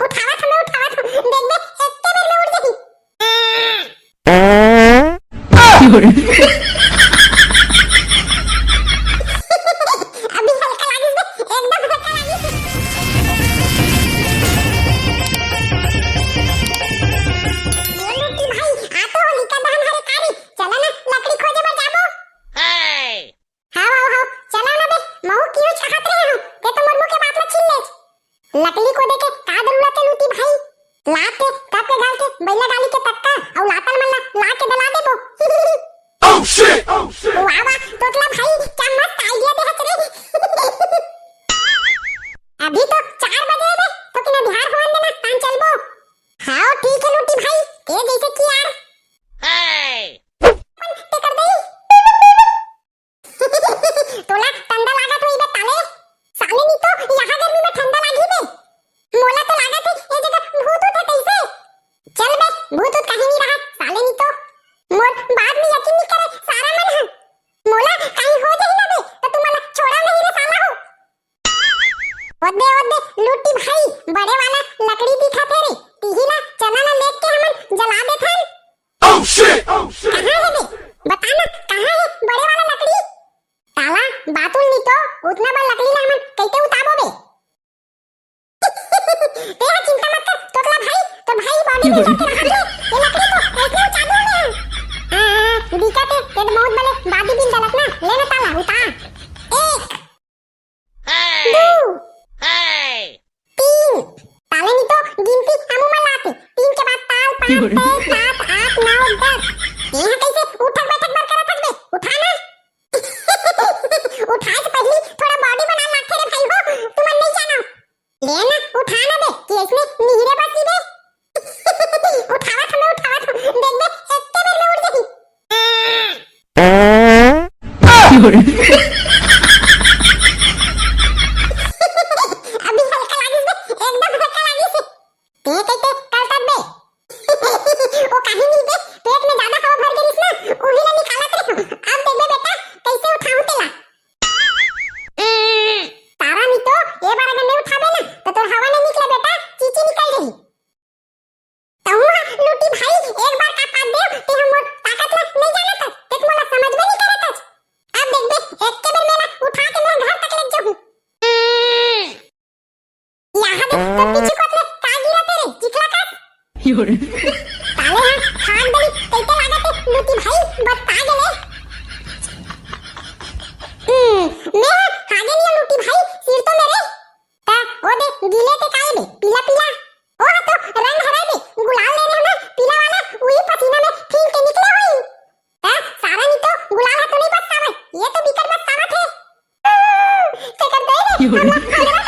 उठावा था मैं उठावा था देख बे एक्के बार में उड़ गई। अभी हल्का लागी बे एकदम हल्का लागी। ये लुटी भाई आ तो होली का दहन हरे कारी चला ना लकड़ी खोजे बर जाबो। हां हां चला ना बे महू क्यों चाहत रहे हो ते तो मोर मुंह के बात में छीन ले। लकड़ी को देके का जरूरत है लुटी भाई लाते कप के गाल के बैला गाली के तक्का और लातल मल्ला ला के दला देबो। Oh shit! वाह वाह तोतला भाई क्या मस्त आईडिया दे हत रे। अभी तो 4 बजे बे तो किना बिहार होन देना तान चलबो। हां ठीक है लुटी भाई ते जैसे की यार ते कर दई। तोला ठंडा लागत होई बे ताले साले नी तो यहां गर्मी में ठंडा लागी बे मोला तो लागत है ये जगह भूत उठे कैसे। चल बे भूत उठ कहीं नहीं रहा साले नी तो मोर बात में यकीन नहीं करे सारा मन है मोला कहीं हो जाई ना बे तो तुम्हारा छोड़ा नहीं रे साला हो। ओदे ओदे लुटी भाई बड़े वाला लकड़ी दिखा थे रे तिहिला चना ना लेके हमन जला देथन। Oh shit! कहां है बे बताना कहां है बड़े वाला लकड़ी ताला बातुल नी तो उतना बड़ा लकड़ी ला हमन कैसे उताबो बे। ते चिंता मत कर तोतला भाई तो भाई बॉडी बिल्डर के रखा दे ये लकड़ी को ऐसे उताबो में। हां दिक्कत है ते बहुत बड़े बॉडी बिल्डर लग ना लेना ताला उतार 1 2 3 ताले नी तो गिनती हमू में लाते 3 के बाद ताल 5 6 7 8 9 10 यहां कैसे उठक बैठक बर करत बे उठा ना। उठा से पहले थोड़ा बॉडी बना लाथे रे भाई हो तुम नहीं जानो लेना उठा ना बे कि इसमें नीरे बसी बे। उठावा था मैं उठावा था देख बे एक्के बार में उड़ गई। अभी हल्का लागी बे एकदम हल्का लागी से ते कैसे करता बे। ओ कहीं नहीं बे पेट में ज्यादा हवा भर गई ना ओही ला निकालत रहे अब देख बे बेटा कैसे उठाऊं तेला। तारा नहीं तो ये बार अगर नहीं उठाबे ना तो तोर हवा नहीं निकले बेटा चीची निकल रही। तहुआ लुटी भाई एक बार का पाद दे ते हम ताकत ला नहीं जाना था ते मोला समझ में नहीं करत आज। अब देख बे एक के बार मेला उठा के मैं घर तक ले जाऊं। यहां देख तो पीछे कोतले का गिरा तेरे चिखला का ताले हां खान दई कैसे लागत है लुटी भाई बस पा गेले। मैं आगे नहीं लुटी भाई सिर तो मेरे ता ओ दे गीले के काए बे पीला पीला ओ तो रंग हरा बे गुलाल ले रहे ना पीला वाला वही पसीना में फील के निकले हुई ता सारा नहीं तो गुलाल हाथ नहीं बसता है ये तो बिकर बसता है। क्या कर दे रे